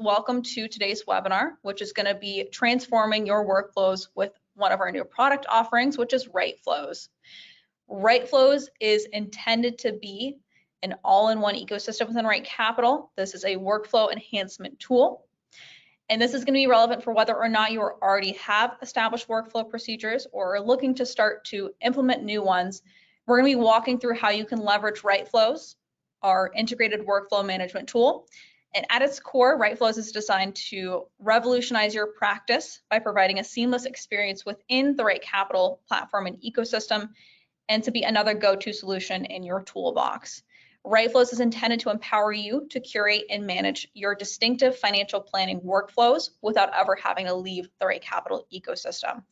welcome to today's webinar, which is going to be transforming your workflows with one of our new product offerings, which is RightFlows. RightFlows is intended to be an all-in-one ecosystem within RightCapital. This is a workflow enhancement tool, and this is going to be relevant for whether or not you already have established workflow procedures or are looking to start to implement new ones. We're going to be walking through how you can leverage RightFlows, our integrated workflow management tool. And at its core, RightFlows is designed to revolutionize your practice by providing a seamless experience within the RightCapital platform and ecosystem, and to be another go-to solution in your toolbox. RightFlows is intended to empower you to curate and manage your distinctive financial planning workflows without ever having to leave the RightCapital ecosystem.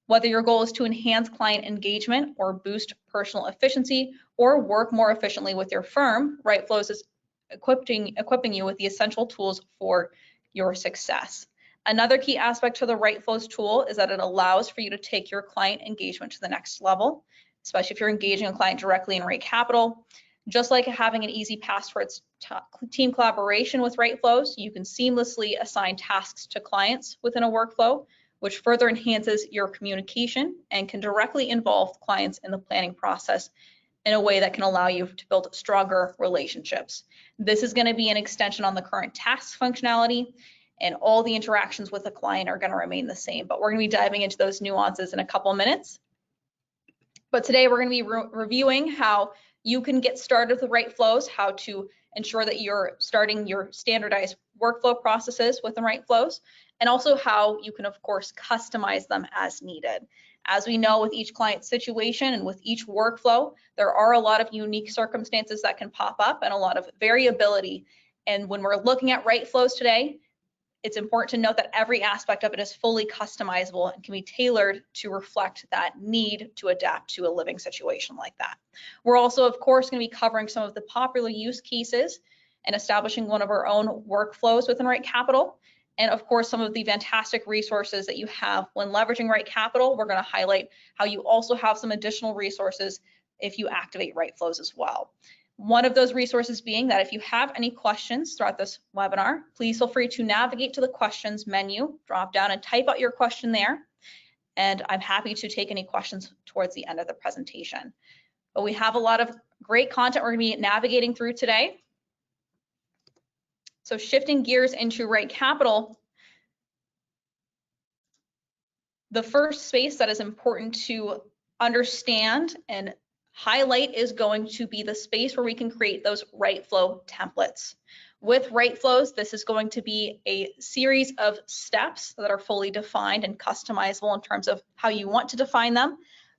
Whether your goal is to enhance client engagement or boost personal efficiency or work more efficiently with your firm, RightFlows is equipping you with the essential tools for your success. Another key aspect to the RightFlows tool is that it allows for you to take your client engagement to the next level, especially if you're engaging a client directly in RightCapital. Just like having an easy path towards team collaboration with RightFlows, you can seamlessly assign tasks to clients within a workflow, which further enhances your communication and can directly involve clients in the planning process in a way that can allow you to build stronger relationships. This is going to be an extension on the current tasks functionality, and all the interactions with the client are going to remain the same, but we're going to be diving into those nuances in a couple minutes. But today we're going to be reviewing how you can get started with RightFlows, how to ensure that you're starting your standardized workflow processes within RightFlows, and also how you can, of course, customize them as needed. As we know, with each client situation and with each workflow, there are a lot of unique circumstances that can pop up and a lot of variability. And when we're looking at RightFlows today, it's important to note that every aspect of it is fully customizable and can be tailored to reflect that need to adapt to a living situation like that. We're also, of course, going to be covering some of the popular use cases and establishing one of our own workflows within RightCapital. And of course, some of the fantastic resources that you have when leveraging RightCapital. We're going to highlight how you also have some additional resources if you activate RightFlows as well. One of those resources being that if you have any questions throughout this webinar, please feel free to navigate to the questions menu, drop down and type out your question there. And I'm happy to take any questions towards the end of the presentation. But we have a lot of great content we're going to be navigating through today. So shifting gears into RightCapital, the first space that is important to understand and highlight is going to be the space where we can create those RightFlow templates. With RightFlows, this is going to be a series of steps that are fully defined and customizable in terms of how you want to define them.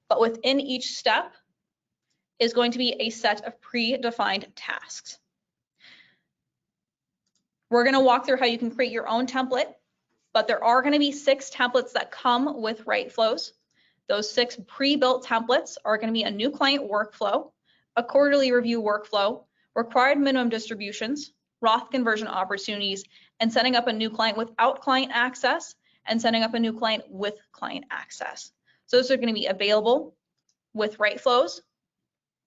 But within each step is going to be a set of predefined tasks. We're going to walk through how you can create your own template, but there are going to be 6 templates that come with RightFlows. Those 6 pre-built templates are going to be a new client workflow, a quarterly review workflow, required minimum distributions, Roth conversion opportunities, and setting up a new client without client access, and setting up a new client with client access. So those are going to be available with RightFlows.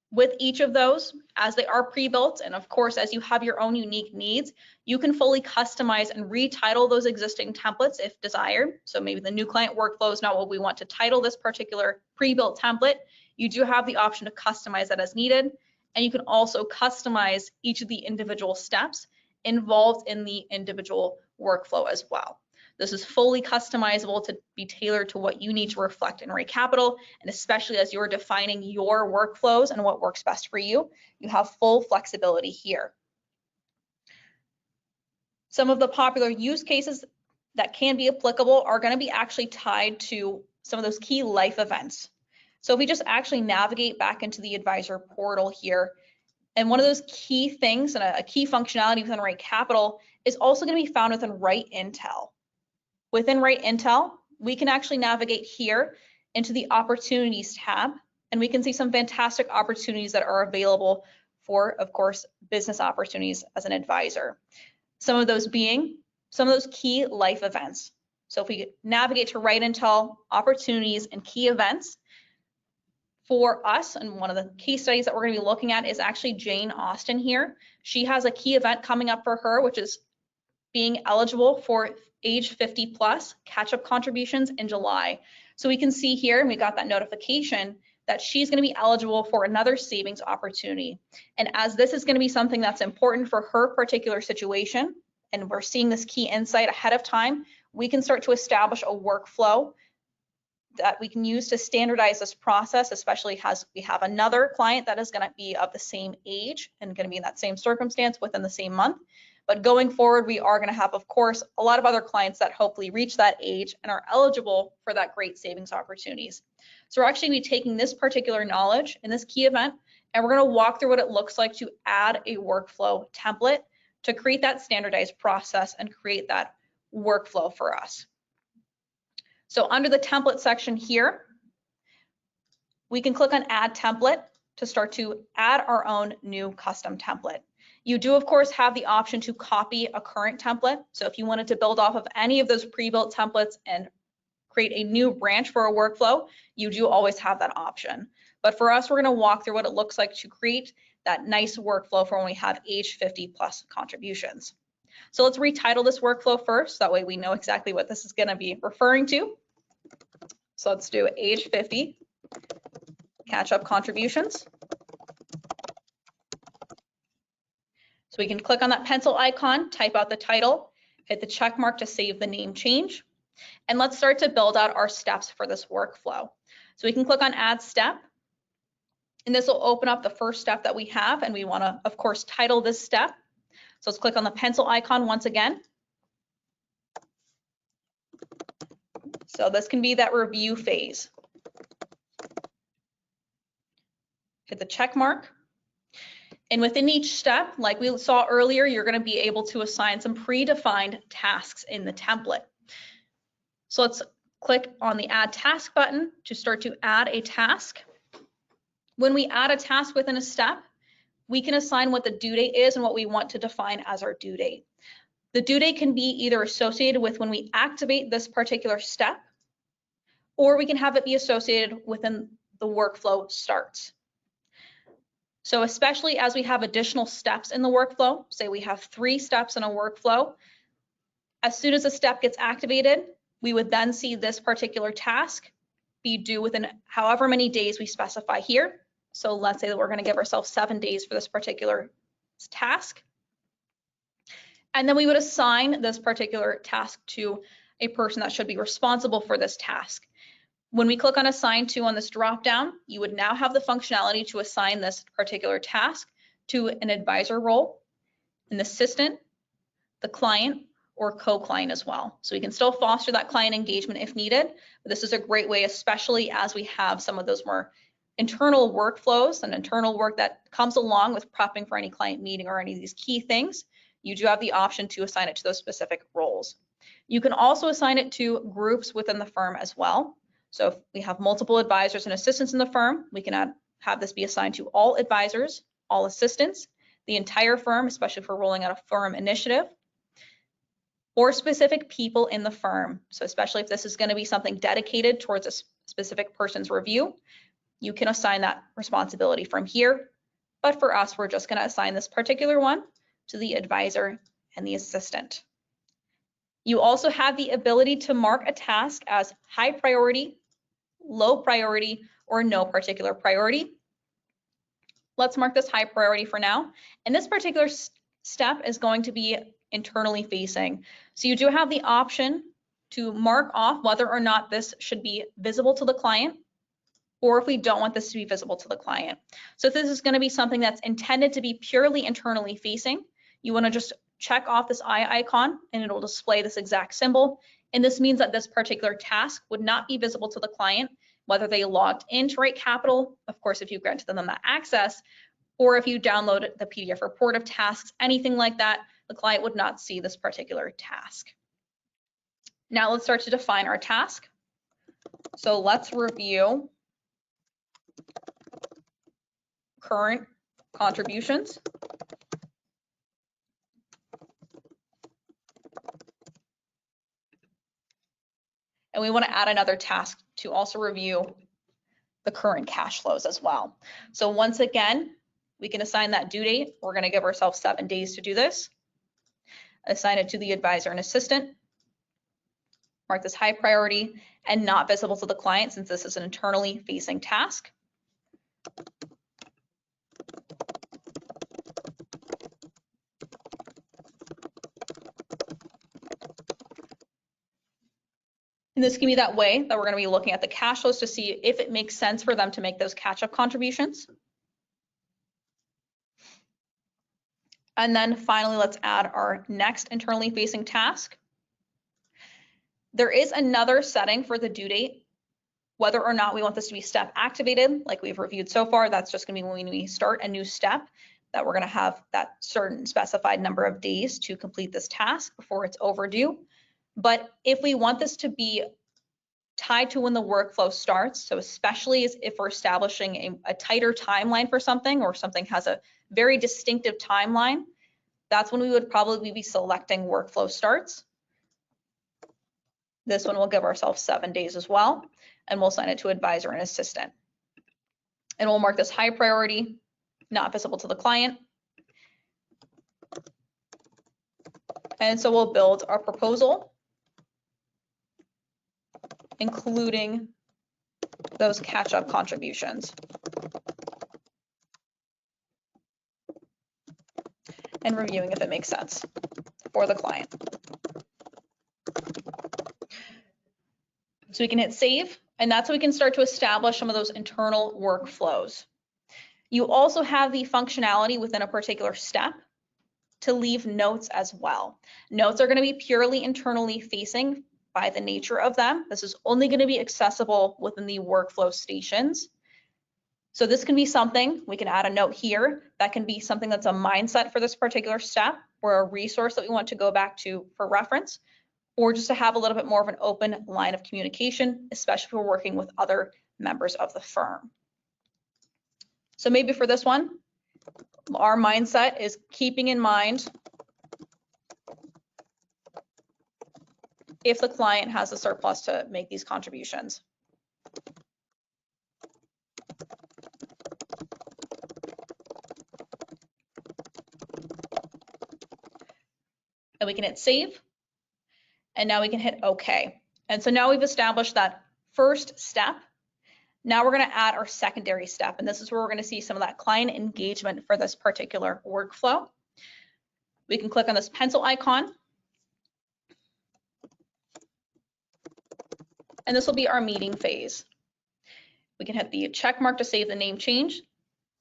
With each of those, as they are pre-built, and of course, as you have your own unique needs, you can fully customize and retitle those existing templates if desired. So maybe the new client workflow is not what we want to title this particular pre-built template. You do have the option to customize that as needed, and you can also customize each of the individual steps involved in the individual workflow as well. This is fully customizable to be tailored to what you need to reflect in RightCapital, and especially as you're defining your workflows and what works best for you, you have full flexibility here. Some of the popular use cases that can be applicable are going to be actually tied to some of those key life events. So if we just actually navigate back into the advisor portal here, and one of those key things and a key functionality within RightCapital is also going to be found within RightIntel. Within RightIntel, we can actually navigate here into the Opportunities tab, and we can see some fantastic opportunities that are available for, of course, business opportunities as an advisor. Some of those being some of those key life events. So if we navigate to RightIntel, Opportunities and Key Events, for us, and one of the case studies that we're going to be looking at is actually Jane Austen here. She has a key event coming up for her, which is being eligible for age 50 plus catch-up contributions in July. So we can see here, and we got that notification that she's going to be eligible for another savings opportunity. And as this is going to be something that's important for her particular situation, and we're seeing this key insight ahead of time, we can start to establish a workflow that we can use to standardize this process, especially as we have another client that is going to be of the same age and going to be in that same circumstance within the same month. But going forward, we are going to have, of course, a lot of other clients that hopefully reach that age and are eligible for that great savings opportunities. So we're actually going to be taking this particular knowledge in this key event, and we're going to walk through what it looks like to add a workflow template to create that standardized process and create that workflow for us. So under the template section here, we can click on Add Template to start to add our own new custom template. You do, of course, have the option to copy a current template. So if you wanted to build off of any of those pre-built templates and create a new branch for a workflow, you do always have that option. But for us, we're going to walk through what it looks like to create that nice workflow for when we have age 50 plus contributions. So let's retitle this workflow first. That way we know exactly what this is going to be referring to. So let's do age 50 catch-up contributions. So we can click on that pencil icon, type out the title, hit the check mark to save the name change, and let's start to build out our steps for this workflow. So we can click on Add Step, and this will open up the first step that we have, and we want to, of course, title this step. So let's click on the pencil icon once again. So this can be that review phase. Hit the check mark. And within each step, like we saw earlier, you're going to be able to assign some predefined tasks in the template. So let's click on the Add Task button to start to add a task. When we add a task within a step, we can assign what the due date is and what we want to define as our due date. The due date can be either associated with when we activate this particular step, or we can have it be associated within the workflow starts. So especially as we have additional steps in the workflow, say we have 3 steps in a workflow, as soon as a step gets activated, we would then see this particular task be due within however many days we specify here. So let's say that we're going to give ourselves 7 days for this particular task. And then we would assign this particular task to a person that should be responsible for this task. When we click on Assign To on this drop-down, you would now have the functionality to assign this particular task to an advisor role, an assistant, the client, or co-client as well. So we can still foster that client engagement if needed, but this is a great way, especially as we have some of those more internal workflows and internal work that comes along with prepping for any client meeting or any of these key things. You do have the option to assign it to those specific roles. You can also assign it to groups within the firm as well. So if we have multiple advisors and assistants in the firm, we can have this be assigned to all advisors, all assistants, the entire firm, especially if we're rolling out a firm initiative, or specific people in the firm. So especially if this is going to be something dedicated towards a specific person's review, you can assign that responsibility from here. But for us, we're just going to assign this particular one to the advisor and the assistant. You also have the ability to mark a task as high priority, low priority, or no particular priority. Let's mark this high priority for now. And this particular step is going to be internally facing. So you do have the option to mark off whether or not this should be visible to the client, or if we don't want this to be visible to the client. So if this is going to be something that's intended to be purely internally facing, you want to just check off this eye icon and it'll display this exact symbol. And this means that this particular task would not be visible to the client, whether they logged into RightCapital, of course, if you granted them that access, or if you download the PDF report of tasks, anything like that, the client would not see this particular task. Now let's start to define our task. So let's review current contributions. And we want to add another task to also review the current cash flows as well. So once again, we can assign that due date. We're going to give ourselves 7 days to do this. assign it to the advisor and assistant, mark this high priority and not visible to the client since this is an internally facing task. And this can be that way that we're going to be looking at the cash flows to see if it makes sense for them to make those catch-up contributions. And then finally, let's add our next internally facing task. There is another setting for the due date, whether or not we want this to be step activated, like we've reviewed so far. That's just going to be when we start a new step, that we're going to have that certain specified number of days to complete this task before it's overdue. But if we want this to be tied to when the workflow starts, so especially if we're establishing a tighter timeline for something, or something has a very distinctive timeline, that's when we would probably be selecting workflow starts. This one will give ourselves 7 days as well, and we'll assign it to advisor and assistant. And we'll mark this high priority, not visible to the client. And so we'll build our proposal, including those catch-up contributions. And reviewing if it makes sense for the client. So we can hit save, and that's how we can start to establish some of those internal workflows. You also have the functionality within a particular step to leave notes as well. Notes are going to be purely internally facing by the nature of them. This is only going to be accessible within the workflow stations. So this can be something, we can add a note here, that can be something that's a mindset for this particular step, or a resource that we want to go back to for reference, or just to have a little bit more of an open line of communication, especially if we're working with other members of the firm. So maybe for this one, our mindset is keeping in mind if the client has a surplus to make these contributions. And we can hit save. And now we can hit OK. And so now we've established that first step. Now we're going to add our secondary step. And this is where we're going to see some of that client engagement for this particular workflow. We can click on this pencil icon. And this will be our meeting phase. We can hit the check mark to save the name change.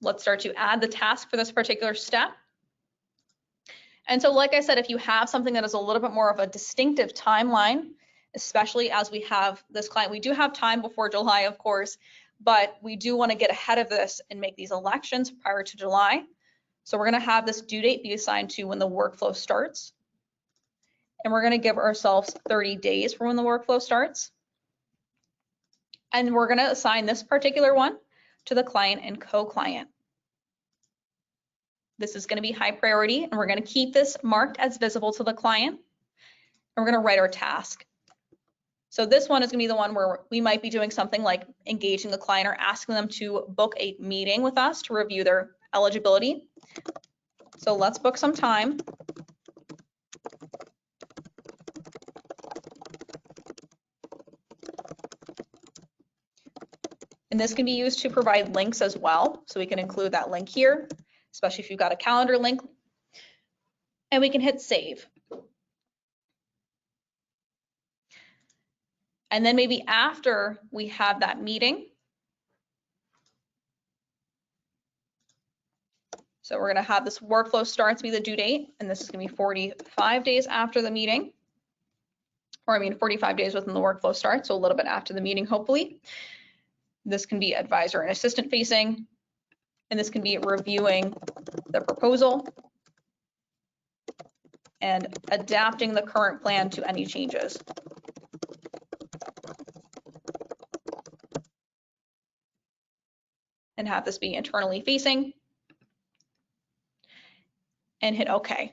Let's start to add the task for this particular step. And so, like I said, if you have something that is a little bit more of a distinctive timeline, especially as we have this client, we do have time before July, of course, but we do want to get ahead of this and make these elections prior to July. So we're going to have this due date be assigned to when the workflow starts. And we're going to give ourselves 30 days for when the workflow starts. And we're going to assign this particular one to the client and co-client. This is going to be high priority, and we're going to keep this marked as visible to the client. And we're going to write our task. So this one is going to be the one where we might be doing something like engaging the client or asking them to book a meeting with us to review their eligibility. So let's book some time. And this can be used to provide links as well. So we can include that link here, especially if you've got a calendar link. And we can hit save. And then maybe after we have that meeting, so we're going to have this workflow starts be the due date, and this is going to be 45 days after the meeting, or 45 days within the workflow start, so a little bit after the meeting, hopefully. This can be advisor and assistant facing, and this can be reviewing the proposal and adapting the current plan to any changes. And have this be internally facing and hit OK.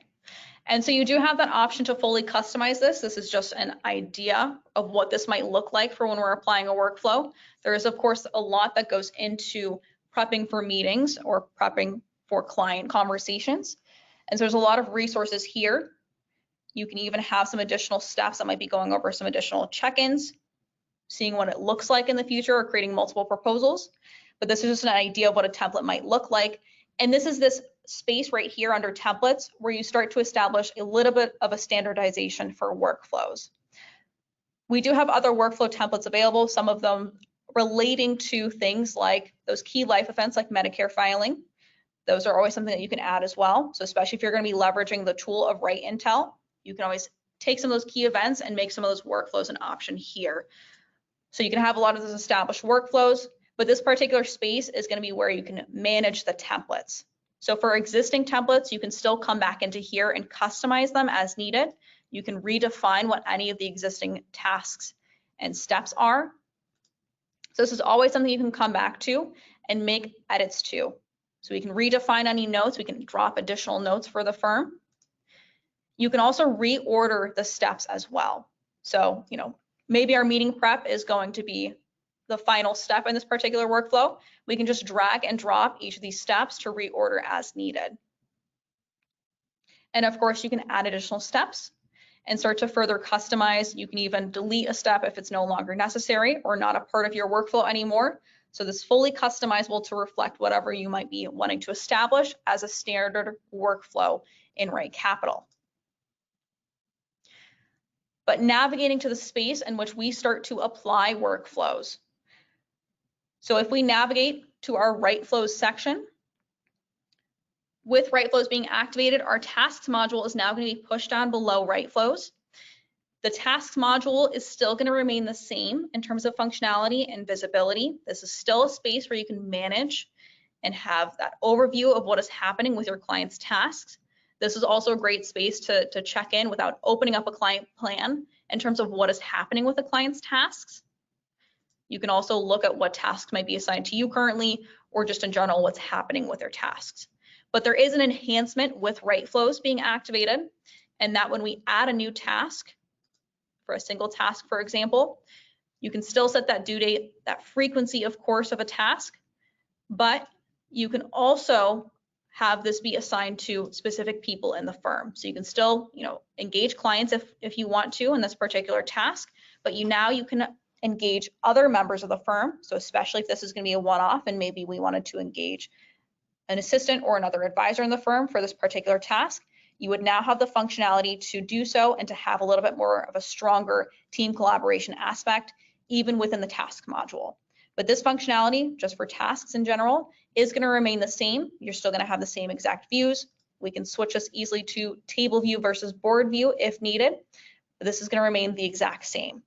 And so you do have that option to fully customize this. This is just an idea of what this might look like for when we're applying a workflow. There is, of course, a lot that goes into prepping for meetings or prepping for client conversations. And so there's a lot of resources here You can even have some additional steps that might be going over some additional check-ins, seeing what it looks like in the future, or creating multiple proposals. But this is just an idea of what a template might look like. And this is this space right here under templates where you start to establish a little bit of a standardization for workflows. We do have other workflow templates available, some of them relating to things like those key life events like Medicare filing. Those are always something that you can add as well. So especially if you're going to be leveraging the tool of RightIntel, you can always take some of those key events and make some of those workflows an option here. So you can have a lot of those established workflows, but this particular space is going to be where you can manage the templates. So for existing templates, you can still come back into here and customize them as needed. You can redefine what any of the existing tasks and steps are. So this is always something you can come back to and make edits to. So we can redefine any notes. We can drop additional notes for the firm. You can also reorder the steps as well. So, maybe our meeting prep is going to be the final step in this particular workflow. We can just drag and drop each of these steps to reorder as needed. And of course, you can add additional steps and start to further customize. You can even delete a step if it's no longer necessary or not a part of your workflow anymore. So this is fully customizable to reflect whatever you might be wanting to establish as a standard workflow in RightCapital. But navigating to the space in which we start to apply workflows. So if we navigate to our RightFlows section, with RightFlows being activated, our tasks module is now going to be pushed down below RightFlows. The tasks module is still going to remain the same in terms of functionality and visibility. This is still a space where you can manage and have that overview of what is happening with your client's tasks. This is also a great space to check in without opening up a client plan in terms of what is happening with the client's tasks. You can also look at what tasks might be assigned to you currently, or just in general what's happening with their tasks. But there is an enhancement with RightFlows being activated, and that when we add a new task, for a single task, for example, you can still set that due date, that frequency, of course, of a task, but you can also have this be assigned to specific people in the firm. So you can still, engage clients if you want to in this particular task, but now you can engage other members of the firm. So especially if this is going to be a one-off and maybe we wanted to engage an assistant or another advisor in the firm for this particular task, you would now have the functionality to do so and to have a little bit more of a stronger team collaboration aspect, even within the task module. But this functionality, just for tasks in general, is going to remain the same. You're still going to have the same exact views. We can switch this easily to table view versus board view if needed. But this is going to remain the exact same.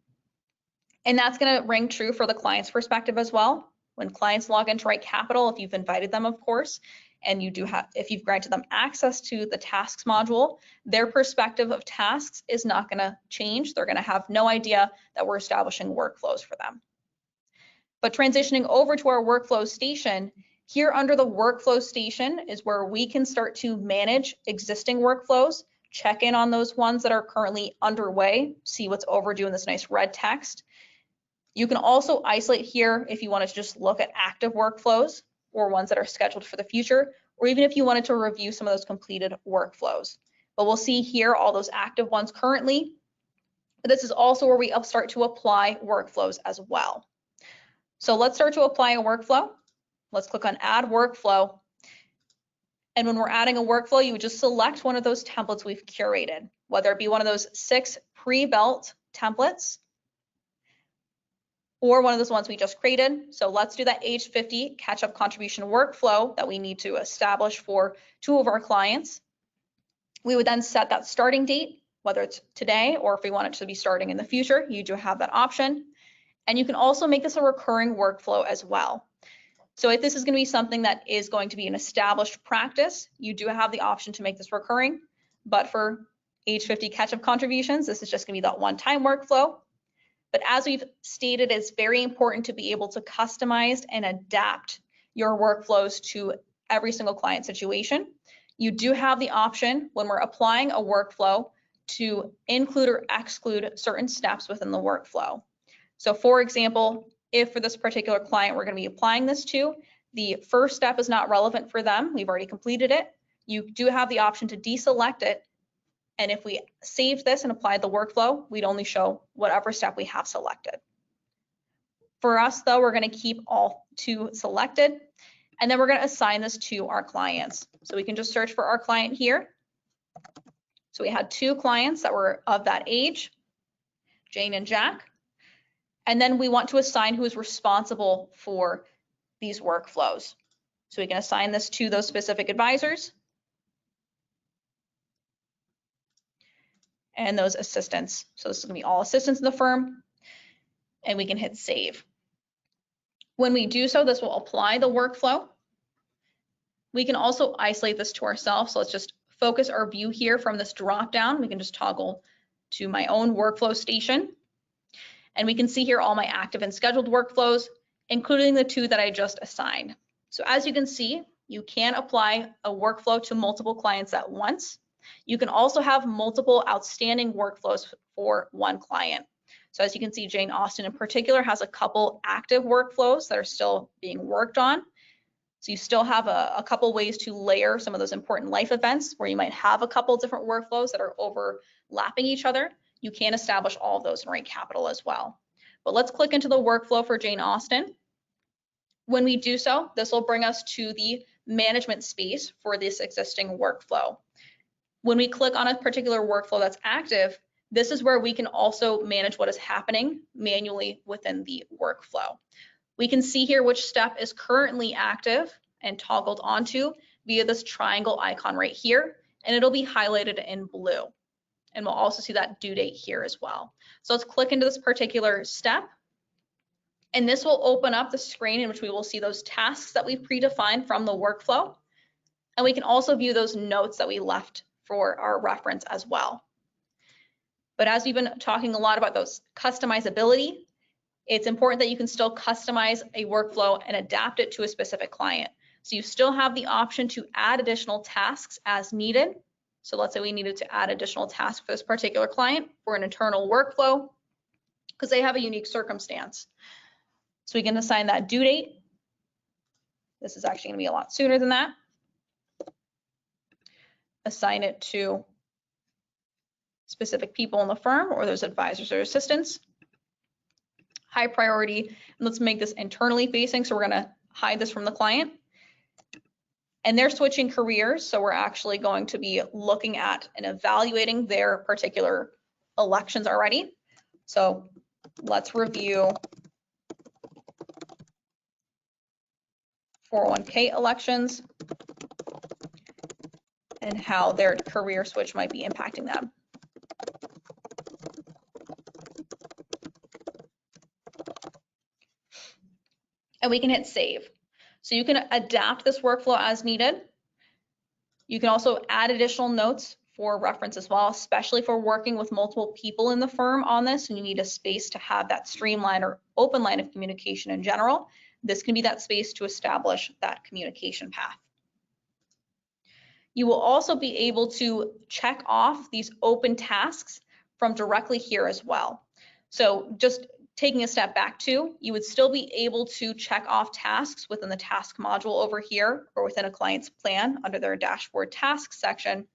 And that's going to ring true for the client's perspective as well. When clients log into RightCapital, if you've invited them, of course, and if you've granted them access to the tasks module, their perspective of tasks is not going to change. They're going to have no idea that we're establishing workflows for them. But transitioning over to our workflow station, here under the workflow station is where we can start to manage existing workflows, check in on those ones that are currently underway, see what's overdue in this nice red text. You can also isolate here if you wanted to just look at active workflows or ones that are scheduled for the future, or even if you wanted to review some of those completed workflows. But we'll see here all those active ones currently. But this is also where we start to apply workflows as well. So let's start to apply a workflow. Let's click on Add Workflow. And when we're adding a workflow, you would just select one of those templates we've curated, whether it be one of those 6 pre-built templates or one of those ones we just created. So let's do that age 50 catch-up contribution workflow that we need to establish for 2 of our clients. We would then set that starting date, whether it's today or if we want it to be starting in the future, you do have that option. And you can also make this a recurring workflow as well. So if this is going to be something that is going to be an established practice, you do have the option to make this recurring. But for age 50 catch-up contributions, this is just going to be that one-time workflow. But as we've stated, it's very important to be able to customize and adapt your workflows to every single client situation. You do have the option when we're applying a workflow to include or exclude certain steps within the workflow. So for example, if for this particular client we're going to be applying this to, the first step is not relevant for them, we've already completed it, you do have the option to deselect it And if we saved this and applied the workflow, we'd only show whatever step we have selected. For us though, we're going to keep all 2 selected, and then we're going to assign this to our clients. So we can just search for our client here. So we had 2 clients that were of that age, Jane and Jack. And then we want to assign who is responsible for these workflows. So we can assign this to those specific advisors and those assistants. So this is going to be all assistants in the firm, and we can hit save. When we do so, this will apply the workflow. We can also isolate this to ourselves. So let's just focus our view here from this drop down. We can just toggle to my own workflow station. And we can see here all my active and scheduled workflows, including the 2 that I just assigned. So as you can see, you can apply a workflow to multiple clients at once. You can also have multiple outstanding workflows for one client. So as you can see, Jane Austen in particular has a couple active workflows that are still being worked on. So you still have a couple ways to layer some of those important life events where you might have a couple different workflows that are overlapping each other. You can establish all of those in RightCapital as well. But let's click into the workflow for Jane Austen. When we do so, this will bring us to the management space for this existing workflow. When we click on a particular workflow that's active, this is where we can also manage what is happening manually within the workflow. We can see here which step is currently active and toggled onto via this triangle icon right here, and it'll be highlighted in blue. And we'll also see that due date here as well. So let's click into this particular step, and this will open up the screen in which we will see those tasks that we've predefined from the workflow. And we can also view those notes that we left for our reference as well. But as we've been talking a lot about those customizability, it's important that you can still customize a workflow and adapt it to a specific client. So you still have the option to add additional tasks as needed. So let's say we needed to add additional tasks for this particular client for an internal workflow because they have a unique circumstance. So we can assign that due date. This is actually going to be a lot sooner than that. Assign it to specific people in the firm or those advisors or assistants. High priority, and let's make this internally facing. So we're going to hide this from the client. And they're switching careers. So we're actually going to be looking at and evaluating their particular elections already. So let's review 401k elections and how their career switch might be impacting them. And we can hit save. So you can adapt this workflow as needed. You can also add additional notes for reference as well, especially for working with multiple people in the firm on this and you need a space to have that streamline or open line of communication in general. This can be that space to establish that communication path. You will also be able to check off these open tasks from directly here as well. So just taking a step back too, you would still be able to check off tasks within the task module over here or within a client's plan under their dashboard tasks section.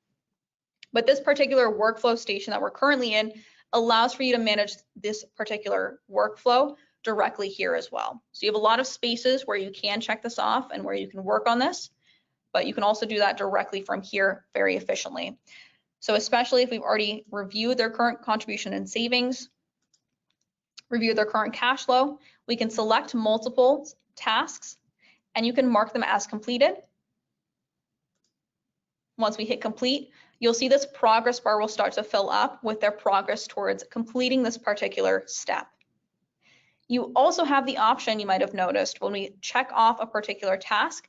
But this particular workflow station that we're currently in allows for you to manage this particular workflow directly here as well. So you have a lot of spaces where you can check this off and where you can work on this, but you can also do that directly from here very efficiently. So especially if we've already reviewed their current contribution and savings, review their current cash flow, we can select multiple tasks and you can mark them as completed. Once we hit complete, you'll see this progress bar will start to fill up with their progress towards completing this particular step. You also have the option, you might have noticed, when we check off a particular task,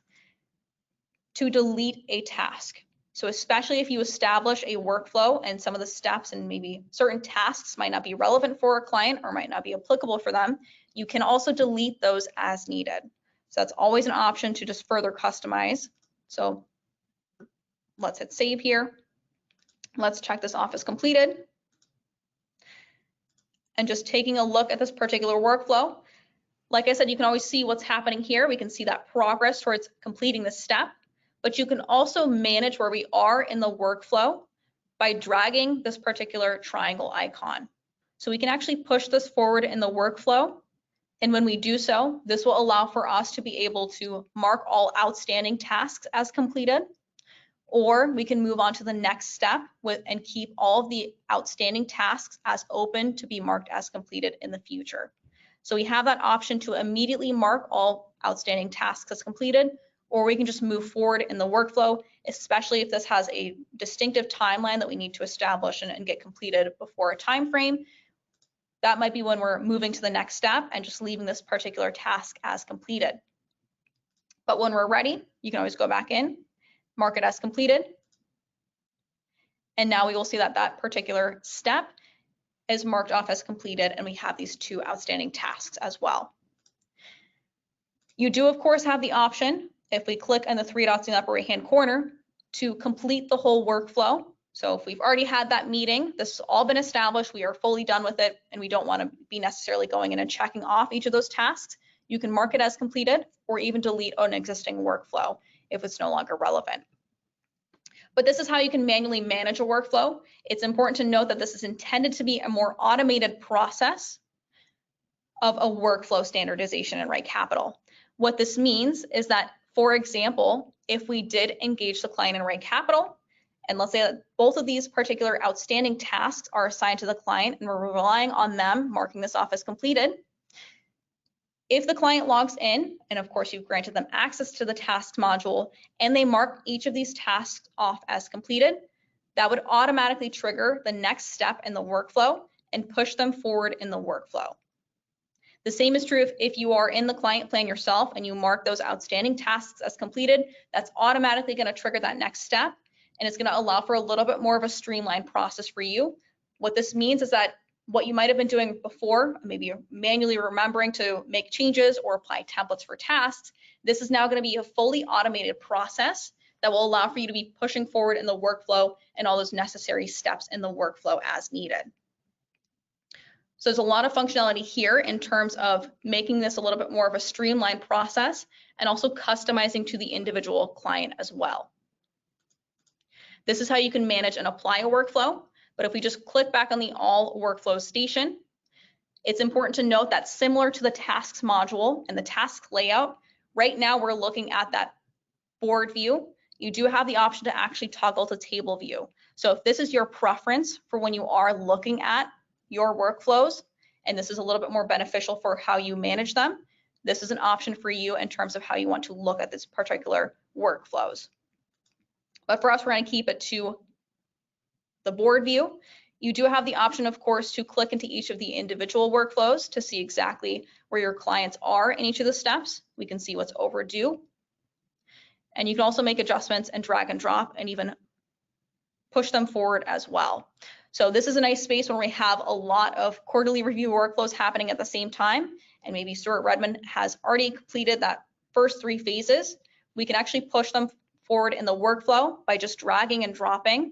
to delete a task. So especially if you establish a workflow and some of the steps and maybe certain tasks might not be relevant for a client or might not be applicable for them, you can also delete those as needed. So that's always an option to just further customize. So let's hit save here. Let's check this off as completed. And just taking a look at this particular workflow, like I said, you can always see what's happening here. We can see that progress towards completing the step, but you can also manage where we are in the workflow by dragging this particular triangle icon. So we can actually push this forward in the workflow. And when we do so, this will allow for us to be able to mark all outstanding tasks as completed, or we can move on to the next step and keep all of the outstanding tasks as open to be marked as completed in the future. So we have that option to immediately mark all outstanding tasks as completed, or we can just move forward in the workflow, especially if this has a distinctive timeline that we need to establish and get completed before a time frame. That might be when we're moving to the next step and just leaving this particular task as completed. But when we're ready, you can always go back in, mark it as completed. And now we will see that that particular step is marked off as completed, and we have these 2 outstanding tasks as well. You do, of course, have the option, if we click on the 3 dots in the upper right-hand corner, to complete the whole workflow. So if we've already had that meeting, this has all been established, we are fully done with it, and we don't want to be necessarily going in and checking off each of those tasks, you can mark it as completed or even delete an existing workflow if it's no longer relevant. But this is how you can manually manage a workflow. It's important to note that this is intended to be a more automated process of a workflow standardization in RightCapital. What this means is that, for example, if we did engage the client in RightCapital, and let's say that both of these particular outstanding tasks are assigned to the client and we're relying on them marking this off as completed, if the client logs in, and of course you've granted them access to the tasks module, and they mark each of these tasks off as completed, that would automatically trigger the next step in the workflow and push them forward in the workflow. The same is true if you are in the client plan yourself and you mark those outstanding tasks as completed, that's automatically going to trigger that next step, and it's going to allow for a little bit more of a streamlined process for you. What this means is that what you might have been doing before, maybe you're manually remembering to make changes or apply templates for tasks, this is now going to be a fully automated process that will allow for you to be pushing forward in the workflow and all those necessary steps in the workflow as needed. So there's a lot of functionality here in terms of making this a little bit more of a streamlined process and also customizing to the individual client as well. This is how you can manage and apply a workflow. But if we just click back on the All Workflows station, it's important to note that similar to the tasks module and the task layout, right now we're looking at that board view. You do have the option to actually toggle to table view. So if this is your preference for when you are looking at your workflows, and this is a little bit more beneficial for how you manage them, this is an option for you in terms of how you want to look at this particular workflows. But for us, we're going to keep it to the board view. You do have the option, of course, to click into each of the individual workflows to see exactly where your clients are in each of the steps. We can see what's overdue. And you can also make adjustments and drag and drop and even push them forward as well. So this is a nice space when we have a lot of quarterly review workflows happening at the same time, and maybe Stuart Redmond has already completed that first 3 phases. We can actually push them forward in the workflow by just dragging and dropping.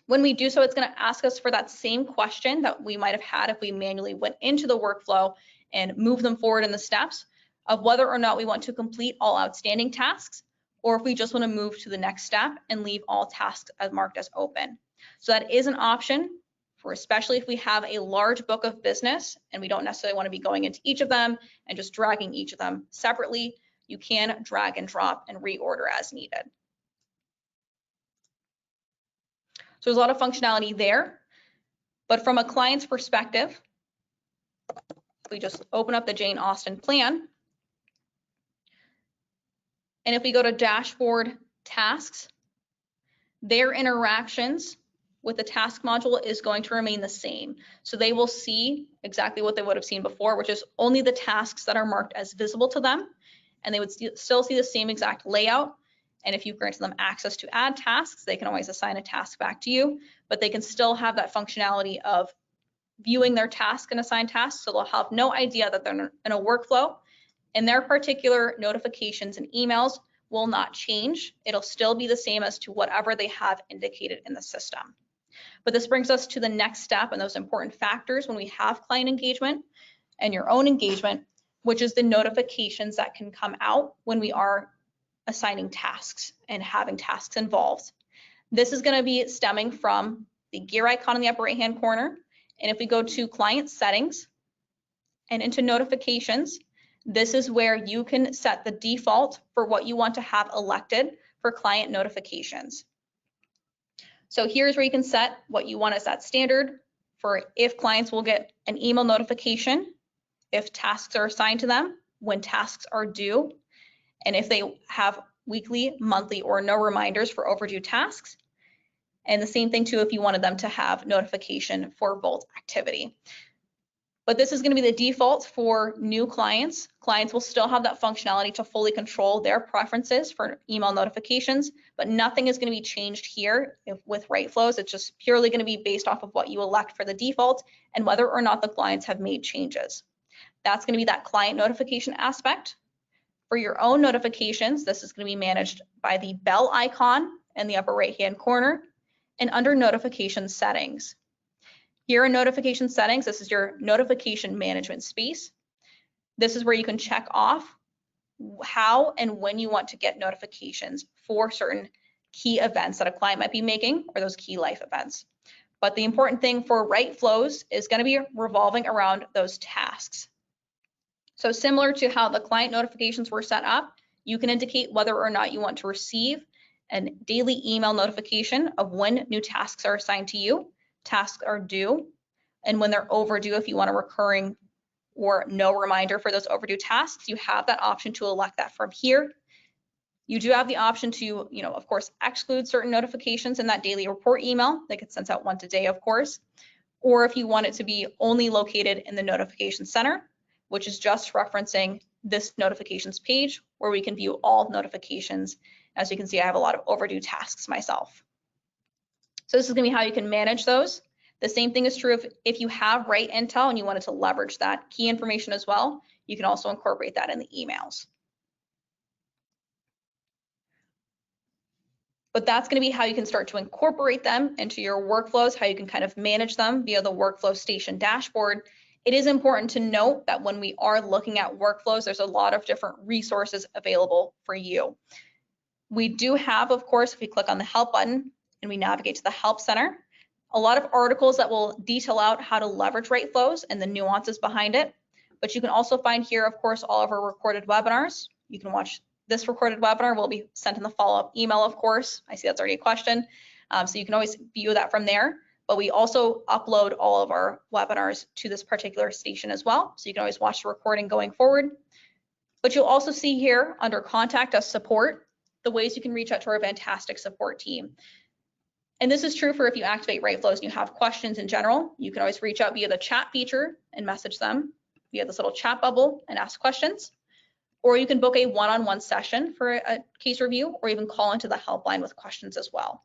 When we do so, it's going to ask us for that same question that we might have had if we manually went into the workflow and moved them forward in the steps of whether or not we want to complete all outstanding tasks, or if we just want to move to the next step and leave all tasks as marked as open. So that is an option for, especially if we have a large book of business and we don't necessarily want to be going into each of them and just dragging each of them separately. You can drag and drop and reorder as needed. So there's a lot of functionality there, but from a client's perspective, if we just open up the Jane Austen plan, and if we go to dashboard tasks, their interactions with the task module is going to remain the same. So they will see exactly what they would have seen before, which is only the tasks that are marked as visible to them, and they would still see the same exact layout. And if you've granted them access to add tasks, they can always assign a task back to you, but they can still have that functionality of viewing their task and assign tasks. So they'll have no idea that they're in a workflow, and their particular notifications and emails will not change. It'll still be the same as to whatever they have indicated in the system. But this brings us to the next step and those important factors when we have client engagement and your own engagement, which is the notifications that can come out when we are assigning tasks and having tasks involved. This is going to be stemming from the gear icon in the upper right-hand corner. And if we go to client settings and into notifications, this is where you can set the default for what you want to have elected for client notifications. So here's where you can set what you want as that standard for if clients will get an email notification, if tasks are assigned to them, when tasks are due, and if they have weekly, monthly, or no reminders for overdue tasks. And the same thing too if you wanted them to have notification for Vault activity. But this is going to be the default for new clients. Clients will still have that functionality to fully control their preferences for email notifications, but nothing is going to be changed here with RightFlows. It's just purely going to be based off of what you elect for the default and whether or not the clients have made changes. That's going to be that client notification aspect. For your own notifications, this is going to be managed by the bell icon in the upper right-hand corner and under notification settings. Here in notification settings, this is your notification management space. This is where you can check off how and when you want to get notifications for certain key events that a client might be making or those key life events. But the important thing for RightFlows is going to be revolving around those tasks. So similar to how the client notifications were set up, you can indicate whether or not you want to receive a daily email notification of when new tasks are assigned to you, tasks are due, and when they're overdue, if you want a recurring or no reminder for those overdue tasks, you have that option to elect that from here. You do have the option to, of course, exclude certain notifications in that daily report email. They get sent out once a day, of course. Or if you want it to be only located in the notification center, which is just referencing this notifications page where we can view all notifications. As you can see, I have a lot of overdue tasks myself. So this is going to be how you can manage those. The same thing is true if you have Right Intel and you wanted to leverage that key information as well. You can also incorporate that in the emails. But that's going to be how you can start to incorporate them into your workflows, how you can kind of manage them via the Workflow Station dashboard. It is important to note that when we are looking at workflows, there's a lot of different resources available for you. We do have, of course, if we click on the Help button and we navigate to the Help Center, a lot of articles that will detail out how to leverage RightFlows and the nuances behind it. But you can also find here, of course, all of our recorded webinars. You can watch this recorded webinar. Will be sent in the follow-up email, of course. I see that's already a question. So you can always view that from there. But we also upload all of our webinars to this particular station as well. So you can always watch the recording going forward. But you'll also see here under Contact Us Support, the ways you can reach out to our fantastic support team. And this is true for if you activate RightFlows and you have questions in general. You can always reach out via the chat feature and message them via this little chat bubble and ask questions. Or you can book a one-on-one session for a case review or even call into the helpline with questions as well.